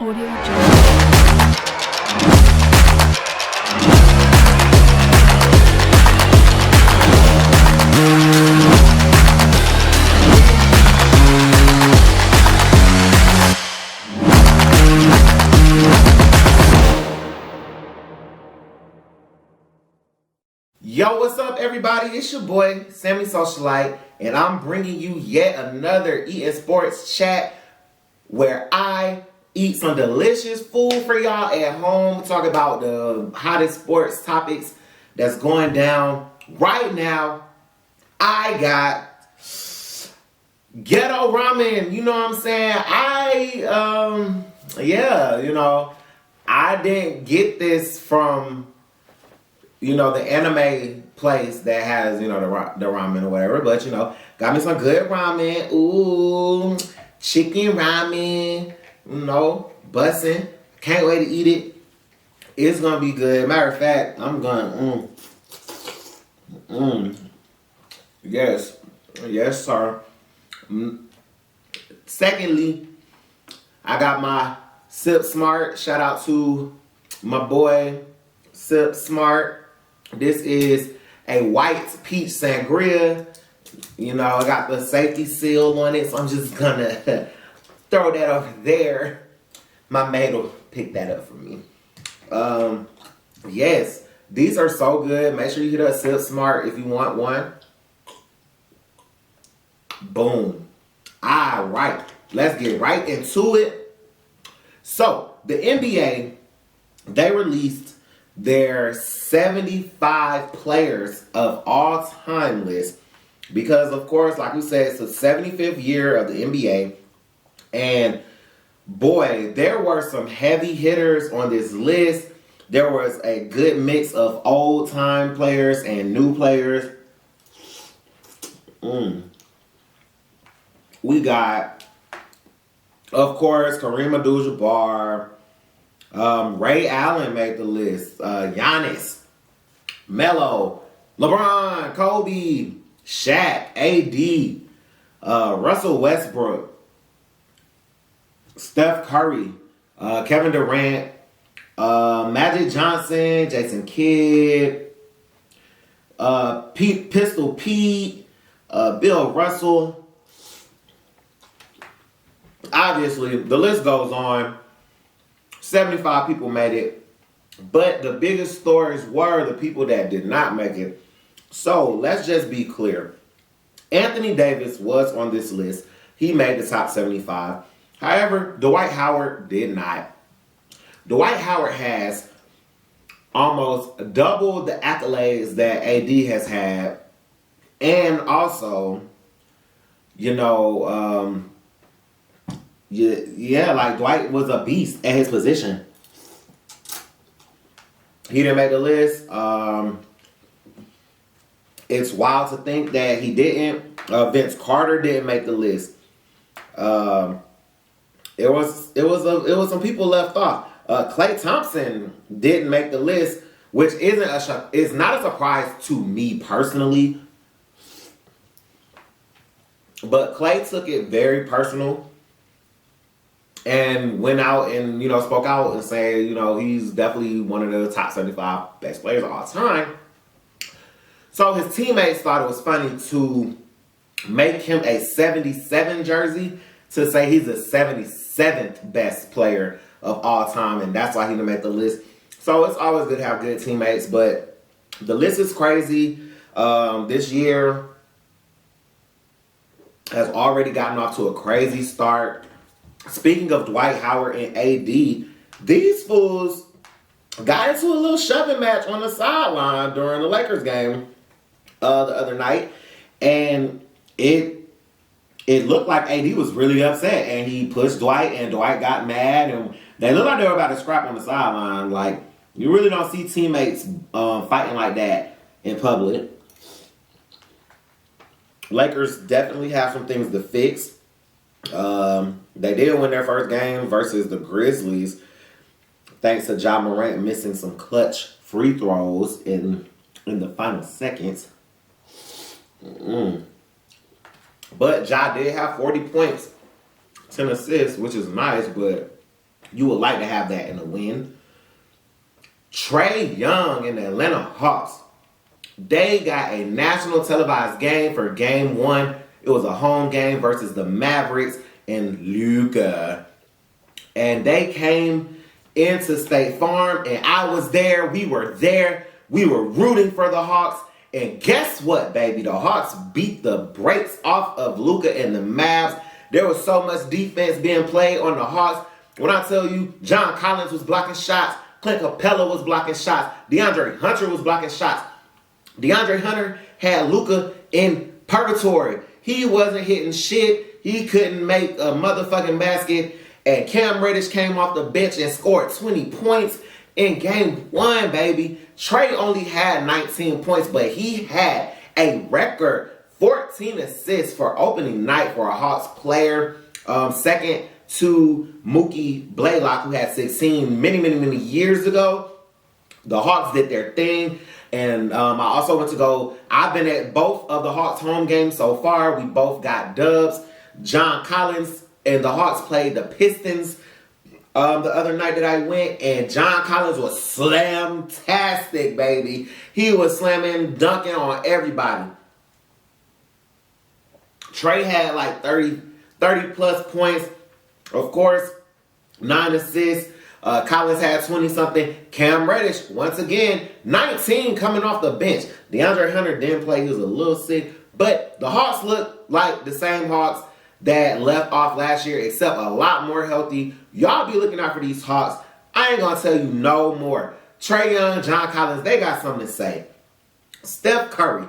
Audio Jungle. Yo, what's up, everybody? It's your boy, Sammy Socialite, and I'm bringing you yet another Eating Sports chat where I eat some delicious food for y'all at home. Talk about the hottest sports topics that's going down right now. I got ghetto ramen. You know what I'm saying? I didn't get this from the anime place that has, the ramen or whatever. But, got me some good ramen. Ooh, chicken ramen, bussin'. Can't wait to eat it. It's going to be good. Matter of fact, I'm going, Yes. Yes, sir. Secondly, I got my Sip Smart. Shout out to my boy, Sip Smart. This is a white peach sangria. I got the safety seal on it, so I'm just gonna throw that over there. My maid will pick that up for me. Yes, these are so good. Make sure you hit up Sip Smart if you want one. Boom. All right, let's get right into it. So, the NBA, they released their 75 players of all time list because, of course, like we said, it's the 75th year of the NBA. And boy, there were some heavy hitters on this list. There was a good mix of old time players and new players. We got, of course, Kareem Abdul-Jabbar. Ray Allen made the list. Giannis, Melo, LeBron, Kobe, Shaq, AD, Russell Westbrook, Steph Curry, Kevin Durant, Magic Johnson, Jason Kidd, Pistol Pete, Bill Russell. Obviously, the list goes on. 75 people made it, but the biggest stories were the people that did not make it. So let's just be clear. Anthony Davis was on this list. He made the top 75. However, Dwight Howard did not. Dwight Howard has almost double the accolades that AD has had. And also, like Dwight was a beast at his position. He didn't make the list. It's wild to think that he didn't. Vince Carter didn't make the list. It was some people left off. Klay Thompson didn't make the list, which is not a surprise to me personally. But Klay took it very personal. And went out and, spoke out and said, he's definitely one of the top 75 best players of all time. So his teammates thought it was funny to make him a 77 jersey to say he's the 77th best player of all time. And that's why he didn't make the list. So it's always good to have good teammates. But the list is crazy. This year has already gotten off to a crazy start. Speaking of Dwight Howard and AD, these fools got into a little shoving match on the sideline during the Lakers game the other night. And it looked like AD was really upset. And he pushed Dwight, and Dwight got mad. And they looked like they were about to scrap on the sideline. Like, you really don't see teammates fighting like that in public. Lakers definitely have some things to fix. They did win their first game versus the Grizzlies, thanks to Jamar missing some clutch free throws in the final seconds. But Ja did have 40 points, 10 assists, which is nice, but You would like to have that in a win. Trae Young and the Atlanta Hawks. They got a national televised game for game 1. It was a home game versus the Mavericks and Luka. And they came into State Farm, and I was there. We were there. We were rooting for the Hawks. And guess what, baby? The Hawks beat the brakes off of Luka and the Mavs. There was so much defense being played on the Hawks. When I tell you, John Collins was blocking shots. Clint Capella was blocking shots. DeAndre Hunter was blocking shots. DeAndre Hunter had Luka in purgatory. He wasn't hitting shit. He couldn't make a motherfucking basket. And Cam Reddish came off the bench and scored 20 points in game 1, baby. Trae only had 19 points, but he had a record 14 assists for opening night for a Hawks player. Second to Mookie Blaylock, who had 16 many years ago. The Hawks did their thing. And I also went to go, I've been at both of the Hawks home games so far. We both got dubs. John Collins and the Hawks played the Pistons the other night that I went, and John Collins was slam-tastic, baby. He was slamming, dunking on everybody. Trae had like 30 plus points. Of course, 9 assists. Collins had 20-something. Cam Reddish, once again, 19 coming off the bench. DeAndre Hunter didn't play. He was a little sick. But the Hawks look like the same Hawks that left off last year, except a lot more healthy. Y'all be looking out for these Hawks. I ain't going to tell you no more. Trae Young, John Collins, they got something to say. Steph Curry.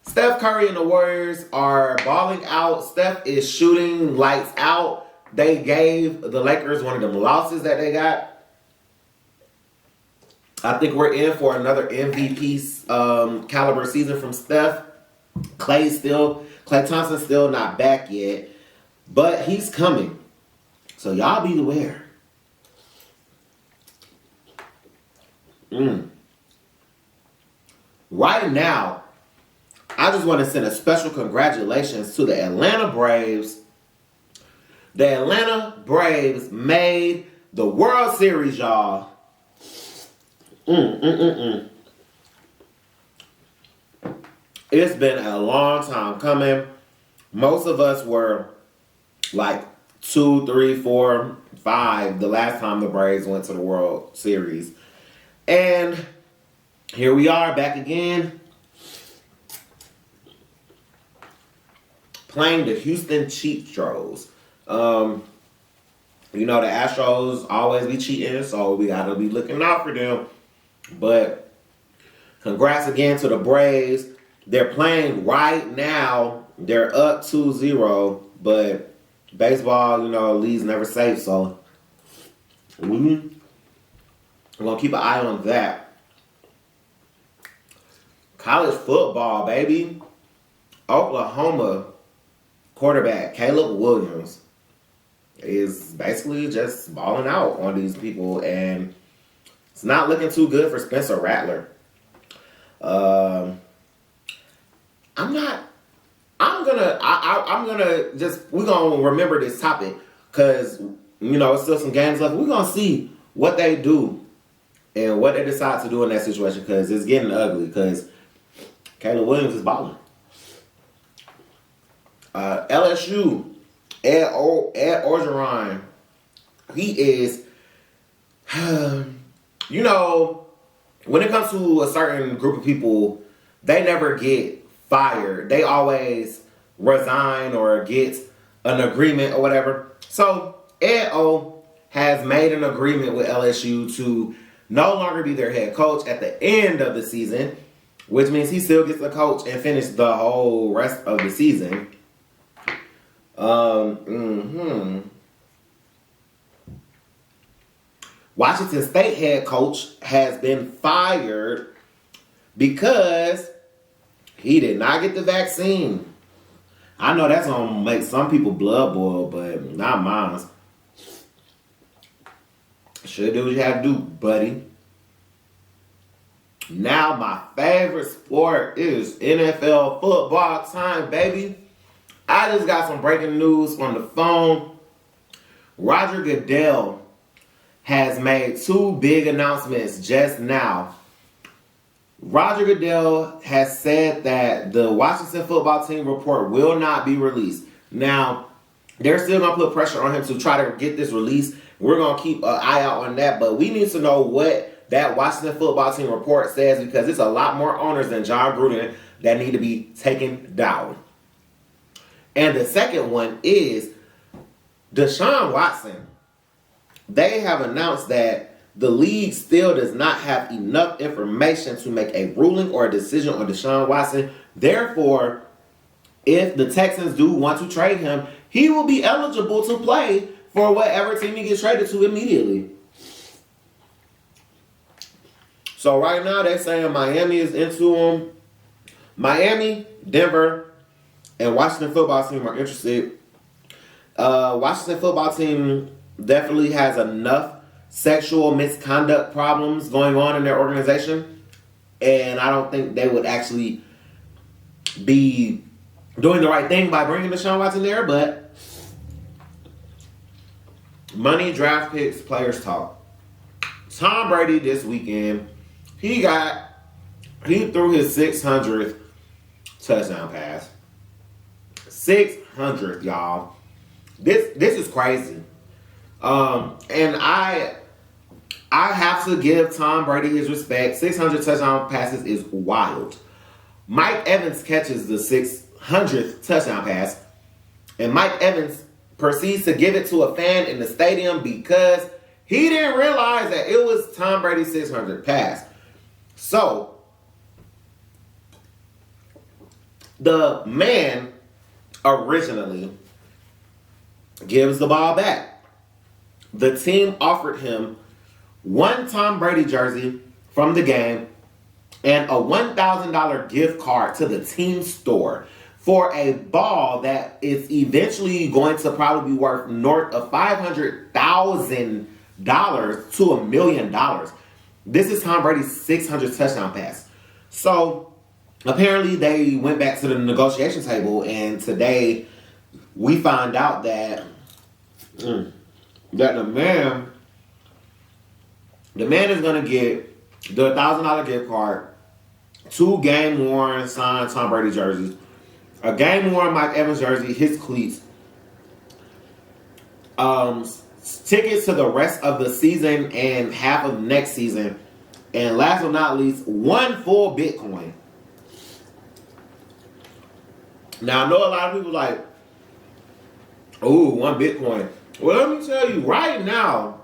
Steph Curry and the Warriors are balling out. Steph is shooting lights out. They gave the Lakers one of them losses that they got. I think we're in for another MVP caliber season from Steph. Klay Thompson's still not back yet, but he's coming. So y'all be aware. Right now, I just want to send a special congratulations to the Atlanta Braves. The Atlanta Braves made the World Series, y'all. It's been a long time coming. Most of us were like 2, 3, 4, 5 the last time the Braves went to the World Series. And here we are back again. Playing the Houston Cheatros. You know, the Astros always be cheating, so we gotta be looking out for them. But congrats again to the Braves. They're playing right now. They're up 2-0, but baseball, you know, leads never safe, so we're gonna keep an eye on that. College football, baby. Oklahoma quarterback Caleb Williams is basically just balling out on these people, and it's not looking too good for Spencer Rattler. We're gonna remember this topic because, you know, it's still some games left. We're gonna see what they do and what they decide to do in that situation because it's getting ugly because Caleb Williams is balling. LSU, Ed Orgeron, he is, you know, when it comes to a certain group of people, they never get fired. They always resign or get an agreement or whatever. So Ed O has made an agreement with LSU to no longer be their head coach at the end of the season, which means he still gets to coach and finish the whole rest of the season. Washington State head coach has been fired because he did not get the vaccine. I know that's going to make some people blood boil, but not mine. Should do what you have to do, buddy. Now my favorite sport is NFL football time, baby. I just got some breaking news on the phone. Roger Goodell has made two big announcements just now. Roger Goodell has said that the Washington football team report will not be released. Now, they're still going to put pressure on him to try to get this released. We're going to keep an eye out on that, but we need to know what that Washington football team report says, because it's a lot more owners than John Gruden that need to be taken down. And the second one is Deshaun Watson. They have announced that the league still does not have enough information to make a ruling or a decision on Deshaun Watson. Therefore, if the Texans do want to trade him, he will be eligible to play for whatever team he gets traded to immediately. So right now they're saying Miami is into him. Miami, Denver, and Washington football team are interested. Washington football team definitely has enough sexual misconduct problems going on in their organization, and I don't think they would actually be doing the right thing by bringing Deshaun Watson there, but money, draft picks, players talk. Tom Brady this weekend, he threw his 600th touchdown pass. 600th, y'all. This is crazy. And I have to give Tom Brady his respect. 600 touchdown passes is wild. Mike Evans catches the 600th touchdown pass, and Mike Evans proceeds to give it to a fan in the stadium because he didn't realize that it was Tom Brady's 600th pass. So, the man originally gives the ball back. The team offered him one Tom Brady jersey from the game and a $1,000 gift card to the team store for a ball that is eventually going to probably be worth north of $500,000 to $1 million. This is Tom Brady's 600th touchdown pass. So apparently they went back to the negotiation table, and today we find out that that the man is going to get the $1,000 gift card, 2 game-worn signed Tom Brady jerseys, a game-worn Mike Evans jersey, his cleats, tickets to the rest of the season and half of next season, and last but not least, 1 full Bitcoin. Now, I know a lot of people like, ooh, 1 Bitcoin. Well, let me tell you, right now,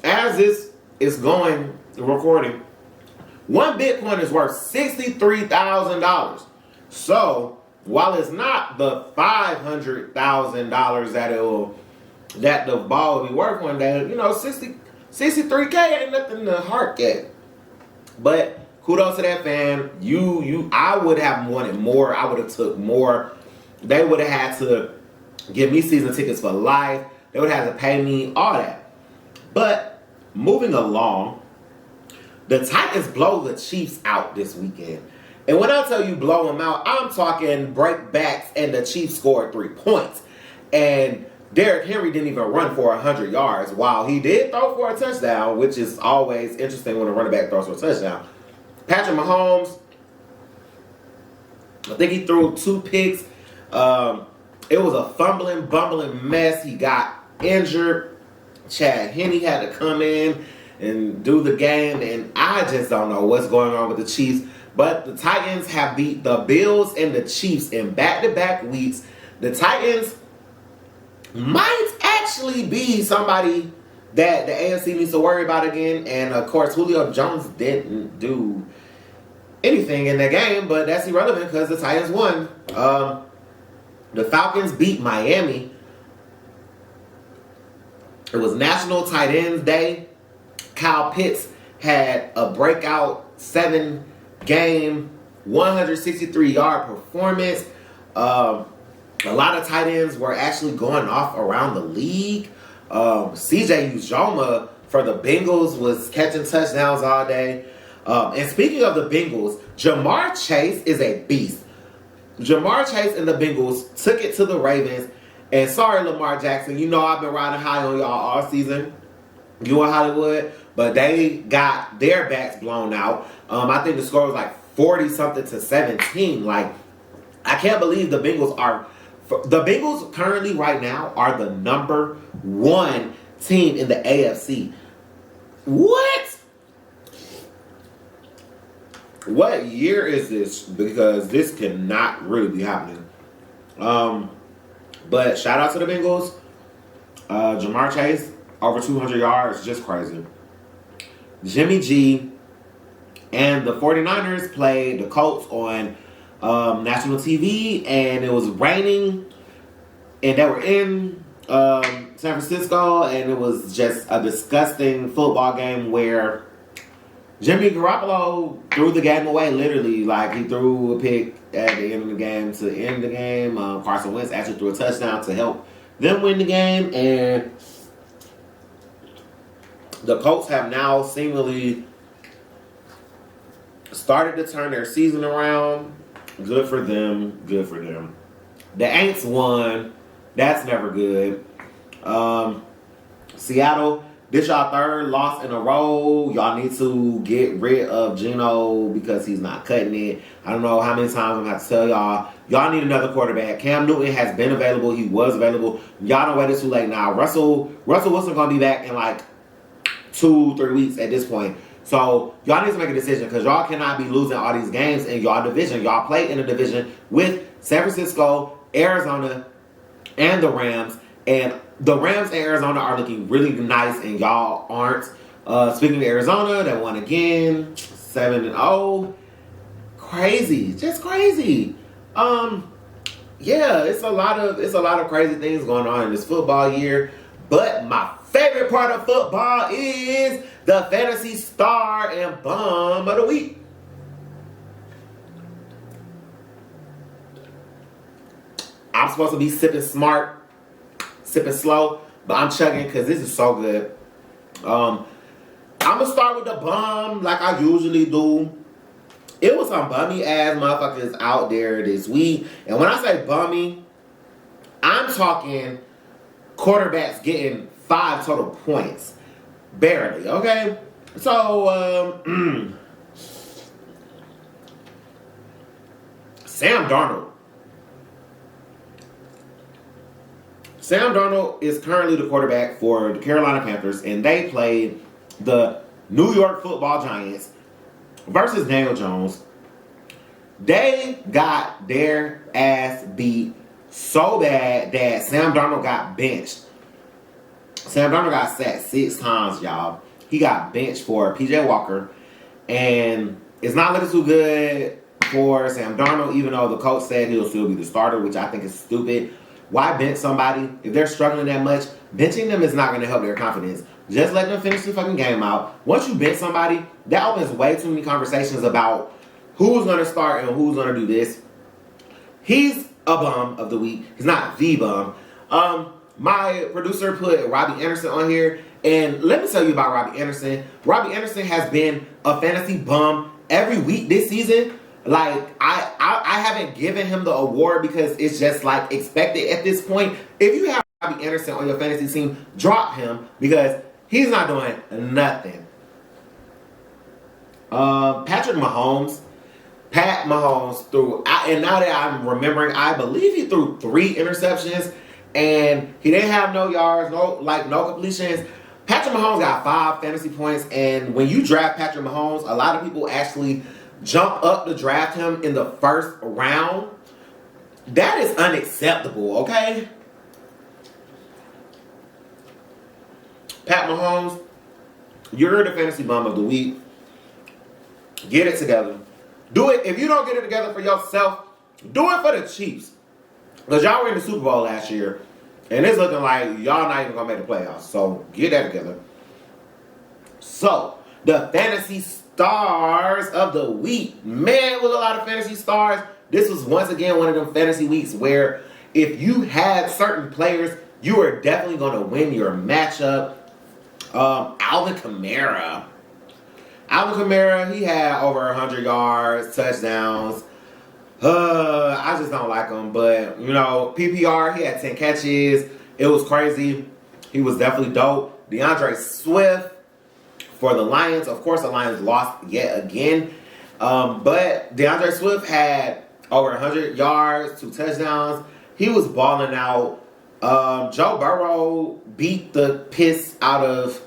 as this is going, recording, 1 Bitcoin is worth $63,000. So, while it's not the $500,000 that the ball will be worth one day, 63K ain't nothing to heart at. But kudos to that fan. I would have wanted more. I would have took more. They would have had to give me season tickets for life. They would have to pay me, all that. But moving along, the Titans blow the Chiefs out this weekend. And when I tell you blow them out, I'm talking breakbacks, and the Chiefs scored 3 points. And Derrick Henry didn't even run for 100 yards, while he did throw for a touchdown, which is always interesting when a running back throws for a touchdown. Patrick Mahomes, I think he threw 2 picks. It was a fumbling, bumbling mess. He got injured. Chad Henne had to come in and do the game, and I just don't know what's going on with the Chiefs. But the Titans have beat the Bills and the Chiefs in back-to-back weeks. The Titans might actually be somebody that the AFC needs to worry about again. And, of course, Julio Jones didn't do anything in that game, but that's irrelevant because the Titans won. The Falcons beat Miami. It was National Tight Ends Day. Kyle Pitts had a breakout 7-game, 163-yard performance. A lot of tight ends were actually going off around the league. CJ Uzomah for the Bengals was catching touchdowns all day. And speaking of the Bengals, Jamar Chase is a beast. Jamar Chase and the Bengals took it to the Ravens. And sorry, Lamar Jackson, I've been riding high on y'all all season. You in Hollywood, but they got their backs blown out. I think the score was like 40 something to 17. Like, I can't believe the Bengals are. The Bengals currently right now are the number one team in the AFC. What? What year is this? Because this cannot really be happening. But shout out to the Bengals. Jamar Chase, over 200 yards, just crazy. Jimmy G and the 49ers played the Colts on national TV, and it was raining, and they were in San Francisco, and it was just a disgusting football game where Jimmy Garoppolo threw the game away, literally. Like, he threw a pick at the end of the game to end the game. Carson Wentz actually threw a touchdown to help them win the game, and the Colts have now seemingly started to turn their season around. Good for them. Good for them. The Aints won. That's never good. Seattle, this y'all third loss in a row. Y'all need to get rid of Geno because he's not cutting it. I don't know how many times I'm going to have to tell y'all. Y'all need another quarterback. Cam Newton has been available. He was available. Y'all don't wait it too late now. Russell Wilson going to be back in like 2-3 weeks at this point. So y'all need to make a decision because y'all cannot be losing all these games in y'all division. Y'all play in a division with San Francisco, Arizona, and the Rams. And the Rams and Arizona are looking really nice, and y'all aren't. Speaking of Arizona, they won again, 7-0. Crazy, just crazy. Yeah, it's a lot of crazy things going on in this football year. But my favorite part of football is the fantasy star and bum of the week. I'm supposed to be sipping smart, sipping slow, but I'm chugging because this is so good. I'm going to start with the bum like I usually do. It was some bummy ass motherfuckers out there this week. And when I say bummy, I'm talking quarterbacks getting 5 total points. Barely, okay? So, Sam Darnold. Sam Darnold is currently the quarterback for the Carolina Panthers, and they played the New York Football Giants versus Daniel Jones. They got their ass beat so bad that Sam Darnold got benched. Sam Darnold got sacked 6 times, y'all. He got benched for P.J. Walker, and it's not looking too good for Sam Darnold, even though the coach said he'll still be the starter, which I think is stupid. Why bench somebody? If they're struggling that much, benching them is not going to help their confidence. Just let them finish the fucking game out. Once you bench somebody, that opens way too many conversations about who's going to start and who's going to do this. He's a bum of the week. He's not the bum. My producer put Robbie Anderson on here, and let me tell you about Robbie Anderson. Robbie Anderson has been a fantasy bum every week this season. Like, I haven't given him the award because it's just like expected at this point. If you have Robbie Anderson on your fantasy team, drop him because he's not doing nothing. Patrick Mahomes. Pat Mahomes threw, and now that I'm remembering, I believe he threw 3 interceptions, and he didn't have no yards, no completions. Patrick Mahomes got 5 fantasy points, and when you draft Patrick Mahomes, a lot of people actually jump up to draft him in the first round. That is unacceptable, okay? Pat Mahomes, you're the fantasy bum of the week. Get it together. Do it. If you don't get it together for yourself, do it for the Chiefs. Because y'all were in the Super Bowl last year, and it's looking like y'all not even going to make the playoffs. So, get that together. So, the fantasy stars of the week. Man, it was a lot of fantasy stars. This was once again one of them fantasy weeks where if you had certain players, you are definitely going to win your matchup. Alvin Kamara. He had over 100 yards, touchdowns. I just don't like him. But, PPR, he had 10 catches. It was crazy. He was definitely dope. DeAndre Swift for the Lions. Of course, the Lions lost yet again. But DeAndre Swift had over 100 yards, 2 touchdowns. He was balling out. Joe Burrow beat the piss out of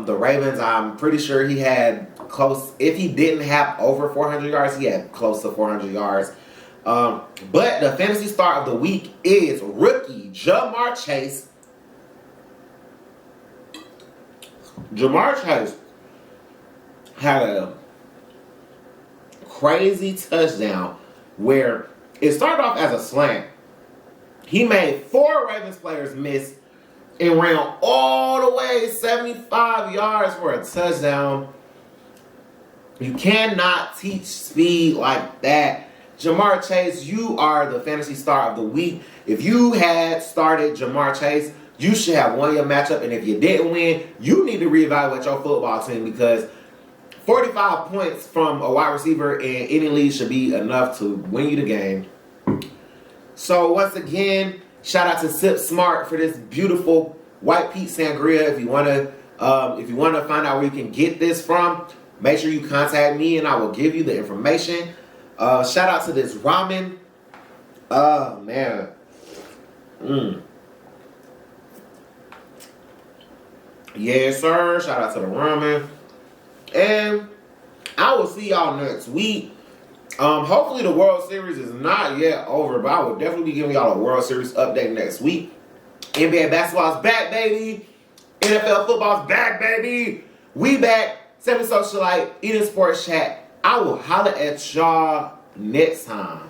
the Ravens. I'm pretty sure he had close, if he didn't have over 400 yards, he had close to 400 yards. But the fantasy star of the week is rookie Jamar Chase. Jamar Chase had a crazy touchdown where it started off as a slant. He made 4 Ravens players miss and ran all the way 75 yards for a touchdown. You cannot teach speed like that. Jamar Chase, you are the fantasy star of the week. If you had started Jamar Chase, you should have won your matchup. And if you didn't win, you need to reevaluate your football team, because 45 points from a wide receiver in any league should be enough to win you the game. So once again, shout out to Sip Smart for this beautiful white peach sangria. If you want to find out where you can get this from, make sure you contact me and I will give you the information. Shout out to this ramen. Oh man. Yes, sir. Shout out to the ramen. And I will see y'all next week. Hopefully the World Series is not yet over, but I will definitely be giving y'all a World Series update next week. NBA basketball's back, baby. NFL football's back, baby. We back. Sammy Socialite, Eating Sports Chat. I will holler at y'all next time.